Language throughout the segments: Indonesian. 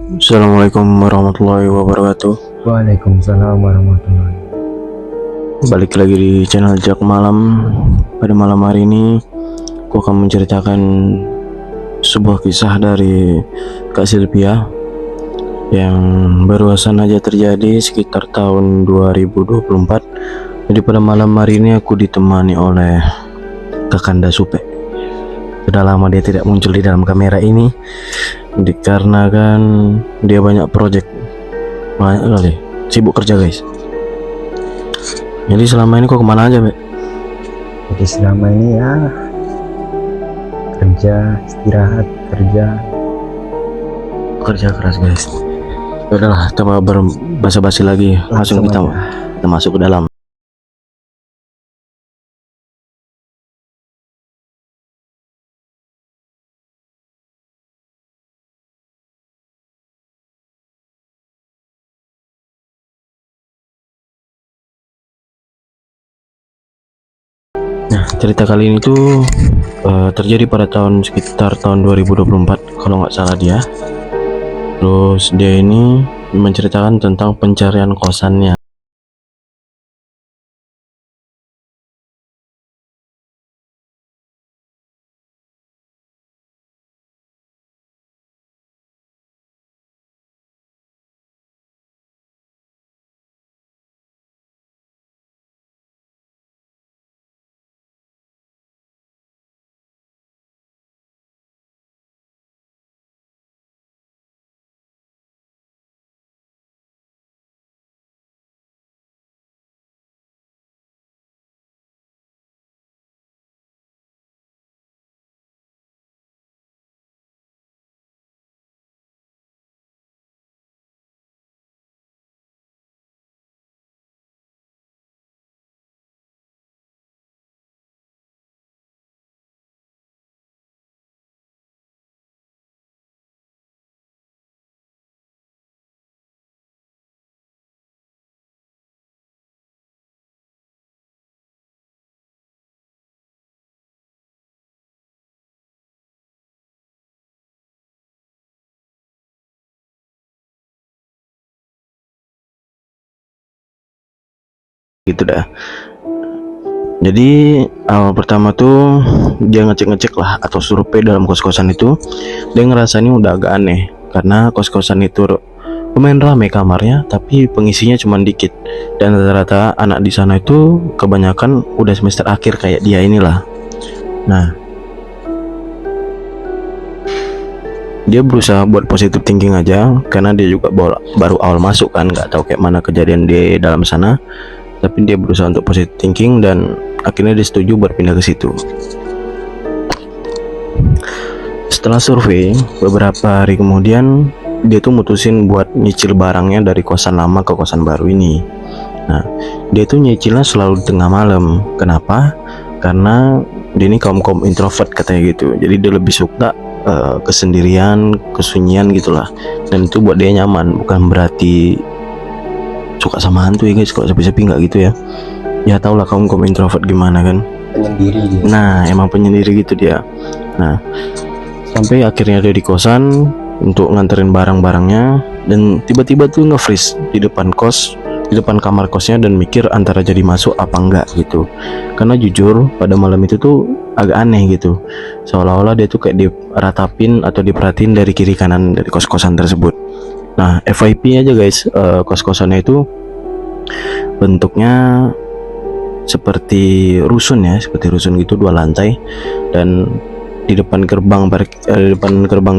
Assalamualaikum warahmatullahi wabarakatuh. Waalaikumsalam warahmatullahi. Balik lagi di channel Jak Malam. Pada malam hari ini aku akan menceritakan sebuah kisah dari Kak Sylvia yang barusan aja terjadi sekitar tahun 2024. Jadi pada malam hari ini aku ditemani oleh Kakanda Supe. Sudah lama dia tidak muncul di dalam kamera ini dikarenakan dia banyak project, banyak kali sibuk kerja guys. Jadi selama ini kok kemana aja, Be? Jadi selama ini ya kerja, istirahat, Kerja keras guys. Udahlah, tanpa berbasa-basi lagi, langsung kita masuk ke dalam. Nah, cerita kali ini tuh terjadi pada sekitar tahun 2024 kalau nggak salah dia. Terus dia ini menceritakan tentang pencarian kosannya. Gitu dah. Jadi awal pertama tuh dia ngecek lah atau survei dalam kos-kosan itu. Dia ngerasa ini udah agak aneh karena kos-kosan itu lumayan ramai kamarnya, tapi pengisinya cuma dikit. Dan rata-rata anak di sana itu kebanyakan udah semester akhir kayak dia inilah. Nah, dia berusaha buat positive thinking aja karena dia juga baru awal masuk kan, nggak tahu kayak mana kejadian di dalam sana. Tapi dia berusaha untuk positive thinking dan akhirnya dia setuju buat pindah ke situ. Setelah survei beberapa hari kemudian, dia tuh mutusin buat nyicil barangnya dari kosan lama ke kosan baru ini. Nah, dia tuh nyicilnya selalu di tengah malam. Kenapa? Karena dia ini kaum introvert katanya gitu. Jadi dia lebih suka kesendirian, kesunyian gitulah. Dan itu buat dia nyaman, bukan berarti suka sama hantu ya guys, kalau sepi-sepi nggak gitu ya. Ya tau lah kaum introvert gimana kan, Penyendiri gitu. nah emang penyendiri gitu dia. Nah, sampai akhirnya dia di kosan untuk nganterin barang-barangnya, dan tiba-tiba tuh nge-freeze di depan kamar kosnya dan mikir antara jadi masuk apa enggak gitu. Karena jujur pada malam itu tuh agak aneh gitu, seolah-olah dia tuh kayak diratapin atau diperhatiin dari kiri kanan dari kos-kosan tersebut. Nah, FYP aja guys, kos-kosannya itu bentuknya seperti rusun ya, seperti rusun gitu, 2 lantai. Dan di depan gerbang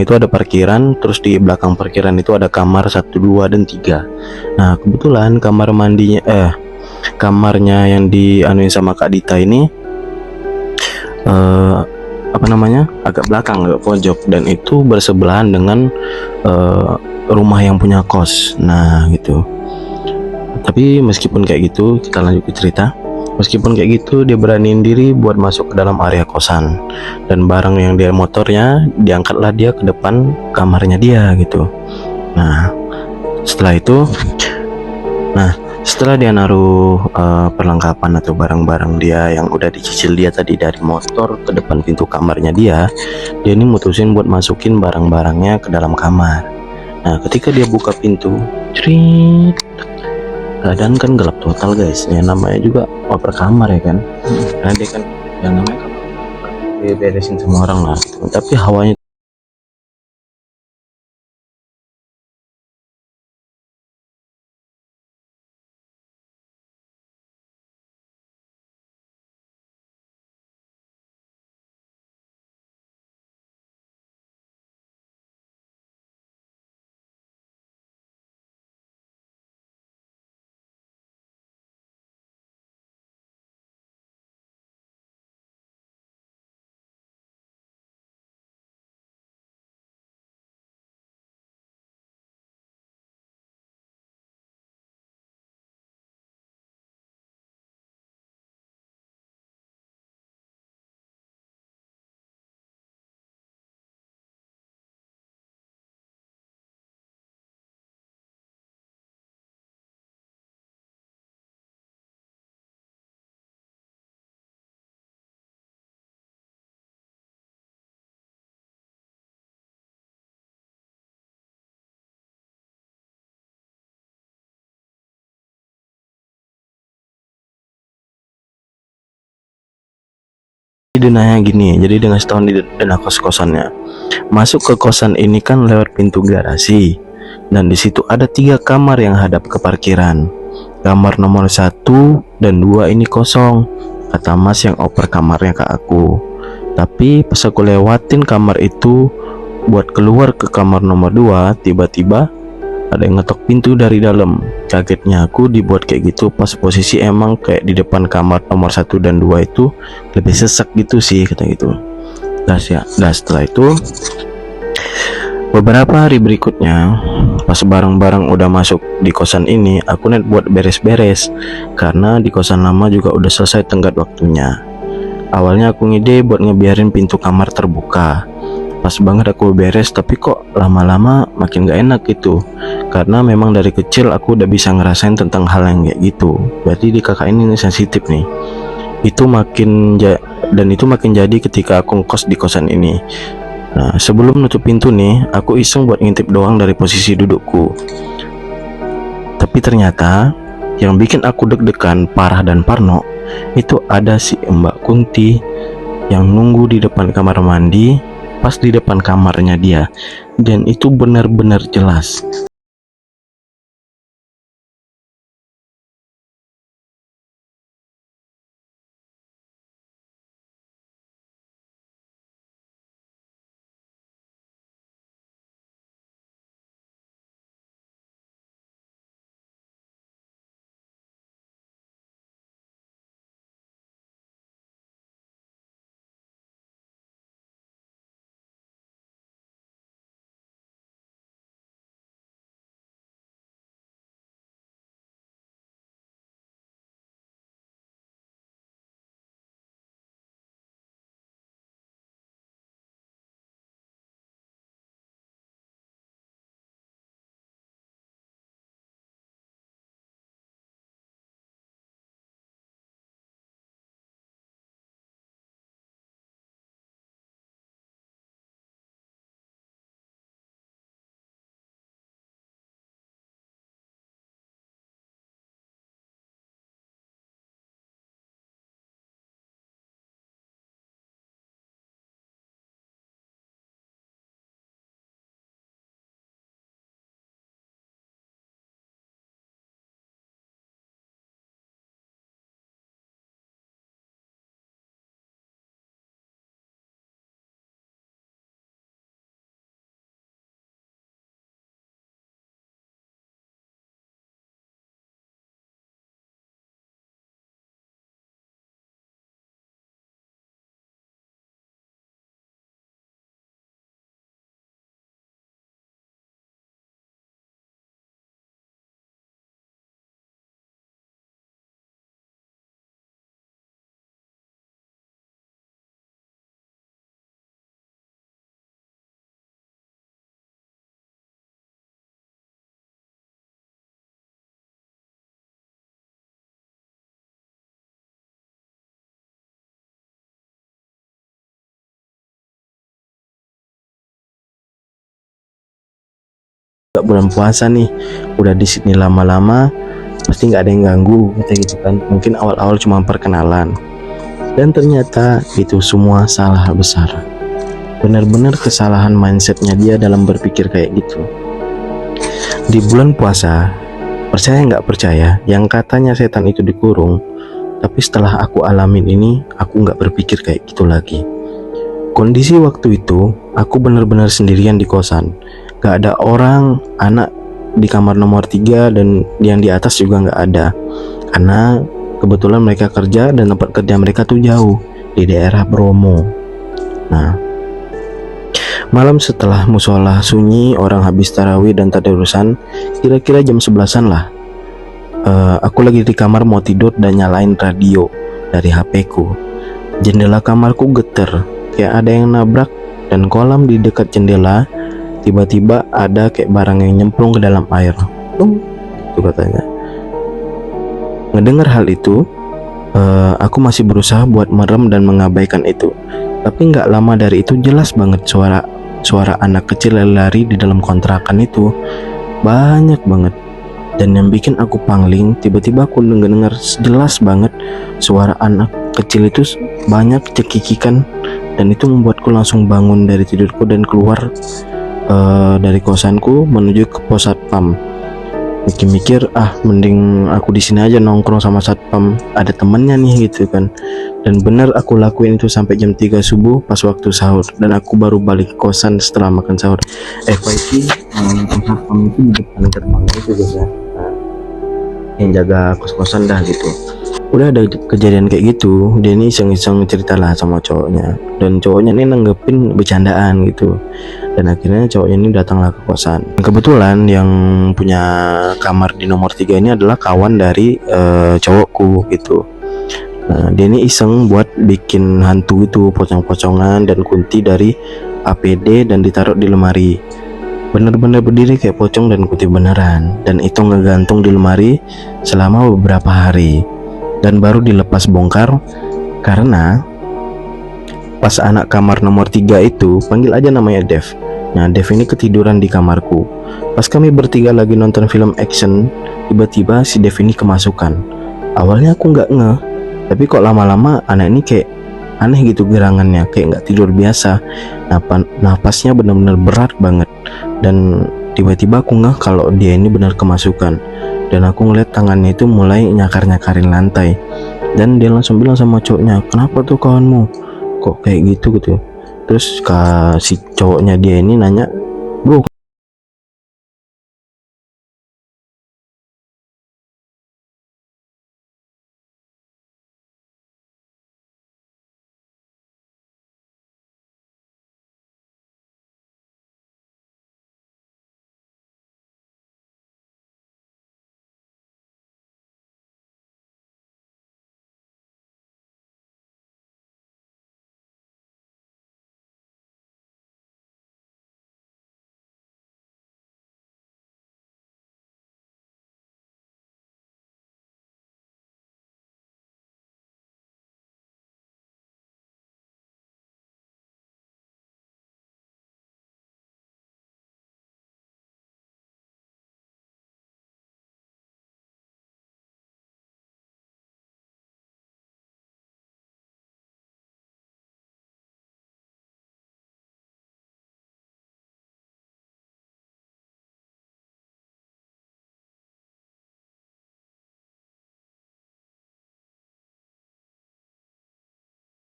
itu ada parkiran, terus di belakang parkiran itu ada kamar 1, 2, dan 3. Nah, kebetulan kamarnya yang dianuin sama Kak Dita ini agak belakang, agak pojok, dan itu bersebelahan dengan rumah yang punya kos. Nah gitu. Tapi meskipun kayak gitu, kita lanjut ke cerita. Meskipun kayak gitu, dia beraniin diri buat masuk ke dalam area kosan, dan barang yang dia motornya diangkatlah dia ke depan kamarnya dia gitu. Nah setelah dia naruh perlengkapan atau barang-barang dia yang udah dicicil dia tadi dari motor ke depan pintu kamarnya dia ini mutusin buat masukin barang-barangnya ke dalam kamar. Nah, ketika dia buka pintu, cerit, keadaan kan gelap total guys. Ya namanya juga oper kamar ya kan. Karena dia kan yang namanya kamar dia beresin semua orang lah. Gitu. Tapi hawanya denanya gini. Jadi dia ngasih tahu di dana kos-kosannya. Masuk ke kosan ini kan lewat pintu garasi. Dan di situ ada 3 kamar yang hadap ke parkiran. Kamar nomor 1 dan 2 ini kosong, kata Mas yang oper kamarnya ke aku. Tapi pas aku lewatin kamar itu buat keluar ke kamar nomor 2, tiba-tiba ada yang ngetok pintu dari dalam. Kagetnya aku dibuat kayak gitu pas posisi emang kayak di depan kamar nomor 1 dan 2 itu lebih sesak gitu sih, kata gitu. Das ya. Das setelah itu beberapa hari berikutnya, pas barang-barang udah masuk di kosan ini, aku net buat beres-beres karena di kosan lama juga udah selesai tenggat waktunya. Awalnya aku ngide buat ngebiarin pintu kamar terbuka. Pas banget aku beres, tapi kok lama-lama makin gak enak gitu. Karena memang dari kecil aku udah bisa ngerasain tentang hal yang kayak gitu. Berarti di kakak ini sensitif nih. Dan itu makin jadi ketika aku ngekos di kosan ini. Nah, sebelum nutup pintu nih, aku iseng buat ngintip doang dari posisi dudukku. Tapi ternyata yang bikin aku deg-degan parah dan parno itu ada si Mbak Kunti yang nunggu di depan kamar mandi, pas di depan kamarnya dia. Dan itu benar-benar jelas. bulan puasa nih, udah di sini lama-lama pasti nggak ada yang ganggu kata gitu kan. Mungkin awal-awal cuma perkenalan, dan ternyata itu semua salah besar. Benar-benar kesalahan mindsetnya dia dalam berpikir kayak gitu. Di bulan puasa, percaya nggak percaya, yang katanya setan itu dikurung, tapi setelah aku alamin ini, aku nggak berpikir kayak gitu lagi. Kondisi waktu itu, aku benar-benar sendirian di kosan. Gak ada orang, anak di kamar nomor 3 dan yang di atas juga nggak ada. Karena kebetulan mereka kerja dan tempat kerja mereka tuh jauh, di daerah Bromo. Nah, malam setelah musola sunyi, orang habis tarawih dan tadarusan, kira-kira jam 11-an lah. Aku lagi di kamar mau tidur dan nyalain radio dari HP ku. Jendela kamarku getar, kayak ada yang nabrak, dan kolam di dekat jendela tiba-tiba ada kayak barang yang nyemplung ke dalam air. Itu katanya. Ngedengar hal itu, aku masih berusaha buat merem dan mengabaikan itu. Tapi nggak lama dari itu jelas banget suara anak kecil lari di dalam kontrakan itu, banyak banget. Dan yang bikin aku pangling, tiba-tiba aku dengar jelas banget suara anak kecil itu banyak cekikikan, dan itu membuatku langsung bangun dari tidurku dan keluar dari kosanku menuju ke pos satpam. Mikir-mikir, mending aku di sini aja nongkrong sama satpam, ada temennya nih gitu kan. Dan bener aku lakuin itu sampai jam 3 subuh pas waktu sahur, dan aku baru balik kosan setelah makan sahur. FYP satpam itu di depan gerbangnya itu guys ya, yang jaga kos-kosan dah gitu. Udah ada kejadian kayak gitu, dia ini iseng-iseng cerita lah sama cowoknya, dan cowoknya ini nanggepin bercandaan gitu. Dan akhirnya cowoknya ini datanglah ke kosan. Kebetulan yang punya kamar di nomor 3 ini adalah kawan dari cowokku gitu. Nah, dia ini iseng buat bikin hantu itu, pocong-pocongan dan kunti dari APD dan ditaruh di lemari. Bener-bener berdiri kayak pocong dan kunti beneran, dan itu ngegantung di lemari selama beberapa hari, dan baru dilepas bongkar karena pas anak kamar nomor 3 itu, panggil aja namanya Dev. Nah, Dev ini ketiduran di kamarku. Pas kami bertiga lagi nonton film action, tiba-tiba si Dev ini kemasukan. Awalnya aku nggak ngeh, tapi kok lama-lama anak ini kayak aneh gitu gerangannya, kayak nggak tidur biasa. Napasnya benar-benar berat banget, dan tiba-tiba aku ngeh kalau dia ini benar kemasukan. Dan aku ngeliat tangannya itu mulai nyakar-nyakarin lantai, dan dia langsung bilang sama cowoknya, kenapa tuh kawanmu kok kayak gitu. Terus si cowoknya dia ini nanya, bro,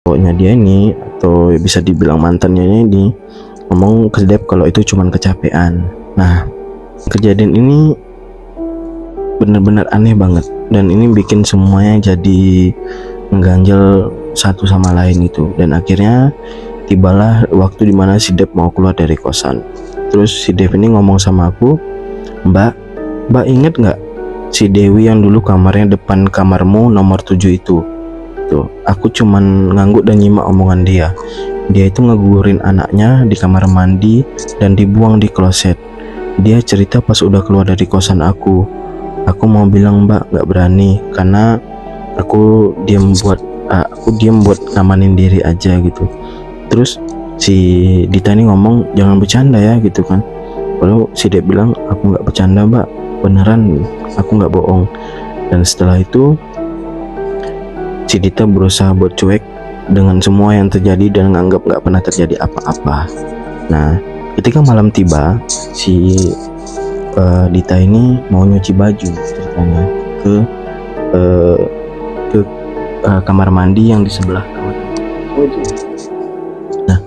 cowoknya dia ini, atau bisa dibilang mantannya ini, ngomong ke Dev kalau itu cuman kecapean. Nah, kejadian ini bener-bener aneh banget, dan ini bikin semuanya jadi mengganjal satu sama lain itu. Dan akhirnya tibalah waktu dimana si Dev mau keluar dari kosan. Terus si Dev ini ngomong sama aku, Mbak inget nggak si Dewi yang dulu kamarnya depan kamarmu nomor 7 itu? Tuh, aku cuman ngangguk dan nyimak omongan dia. Dia itu ngegugurin anaknya di kamar mandi dan dibuang di kloset. Dia cerita pas udah keluar dari kosan aku. Aku mau bilang Mbak nggak berani, karena aku diam buat ngamanin diri aja gitu. Terus si Dita ini ngomong, jangan bercanda ya gitu kan. Lalu si Dep bilang, aku nggak bercanda mbak, beneran, aku nggak bohong. Dan setelah itu si Dita berusaha buat cuek dengan semua yang terjadi dan nganggap nggak pernah terjadi apa-apa. Nah, ketika malam tiba, si Dita ini mau nyuci baju ceritanya ke eh, kamar mandi yang di sebelah kamar. Nah,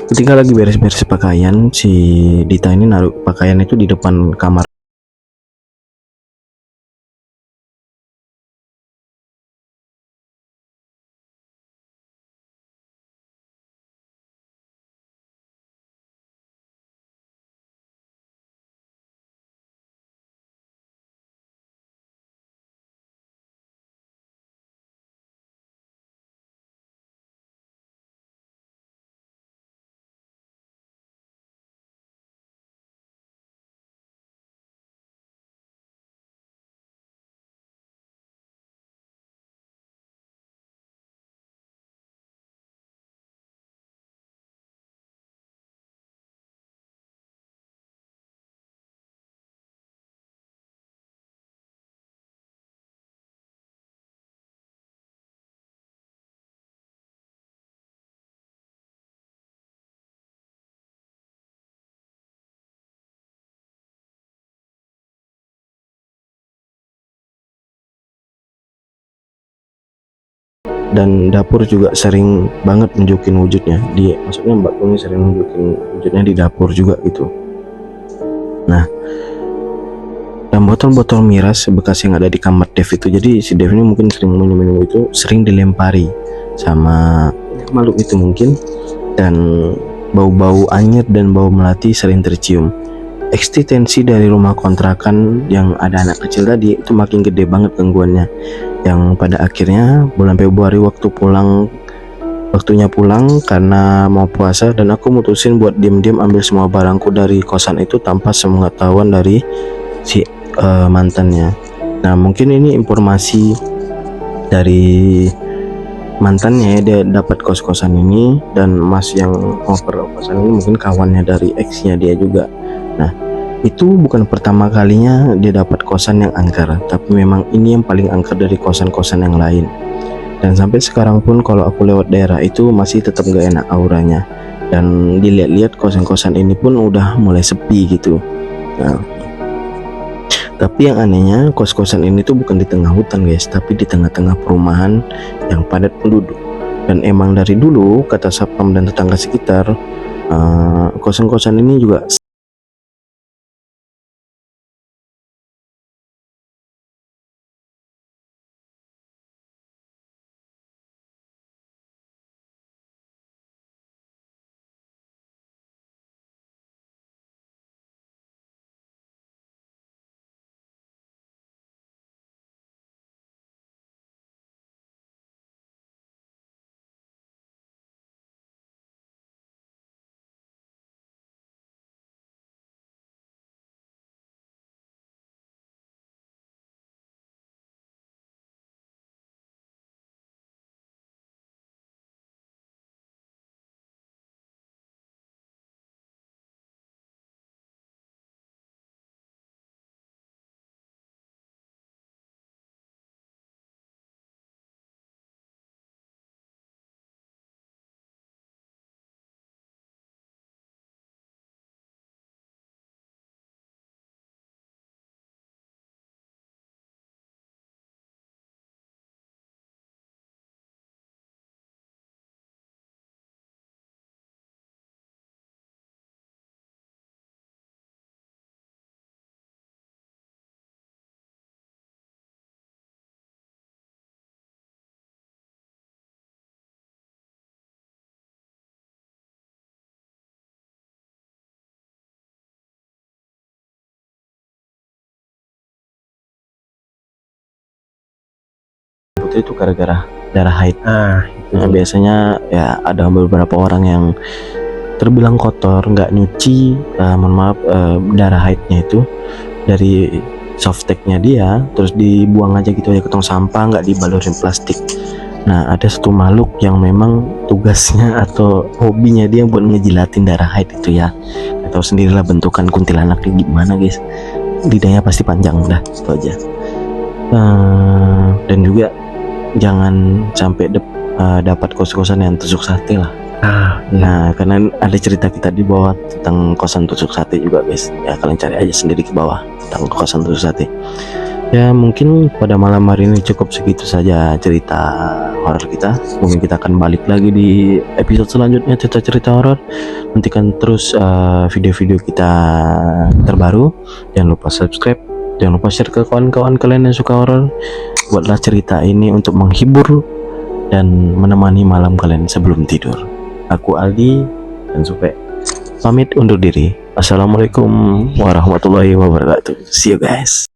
ketika lagi beres-beres pakaian, si Dita ini naruh pakaian itu di depan kamar. Dan dapur juga sering banget nunjukin wujudnya. Maksudnya Mbak Tuni sering nunjukin wujudnya di dapur juga gitu. Nah, dan botol-botol miras bekas yang ada di kamar Dev itu, jadi si Dev ini mungkin sering minum itu, sering dilempari sama makhluk itu mungkin. Dan bau-bau anyir dan bau melati sering tercium. Eksistensi dari rumah kontrakan yang ada anak kecil tadi itu makin gede banget gangguannya, yang pada akhirnya bulan Februari waktunya pulang karena mau puasa, dan aku mutusin buat diam-diam ambil semua barangku dari kosan itu tanpa sepengetahuan dari si mantannya. Nah, mungkin ini informasi dari mantannya ya, dia dapat kos-kosan ini, dan mas yang over kosan ini mungkin kawannya dari ex-nya dia juga. Nah, itu bukan pertama kalinya dia dapat kosan yang angker, tapi memang ini yang paling angker dari kosan-kosan yang lain. Dan sampai sekarang pun kalau aku lewat daerah itu masih tetap gak enak auranya. Dan dilihat-lihat kosan-kosan ini pun udah mulai sepi gitu. Nah, tapi yang anehnya kos-kosan ini tuh bukan di tengah hutan guys, tapi di tengah-tengah perumahan yang padat penduduk. Dan emang dari dulu kata satpam dan tetangga sekitar, kosan-kosan ini juga putih itu gara-gara darah haid. Nah, biasanya ya ada beberapa orang yang terbilang kotor, nggak nyuci, mohon maaf, darah haidnya itu dari softteknya dia, terus dibuang aja gitu aja ke tong sampah, nggak dibalurin plastik. Nah, ada satu makhluk yang memang tugasnya atau hobinya dia buat ngejilatin darah haid itu ya. Atau sendirilah bentukan kuntilanaknya gimana guys. Lidahnya pasti panjang, dah itu aja. Dan juga jangan sampai dapat kos-kosan yang tusuk sate lah. Nah, karena ada cerita kita di bawah tentang kosan tusuk sate juga guys. Ya kalian cari aja sendiri ke bawah tentang kosan tusuk sate. Ya mungkin pada malam hari ini cukup segitu saja cerita horor kita. Mungkin kita akan balik lagi di episode selanjutnya cerita-cerita horor. Nantikan terus video-video kita terbaru. Jangan lupa subscribe, jangan lupa share ke kawan-kawan kalian yang suka horor. Buatlah cerita ini untuk menghibur dan menemani malam kalian sebelum tidur. Aku Aldi dan Supe pamit undur diri. Assalamualaikum warahmatullahi wabarakatuh. See you guys.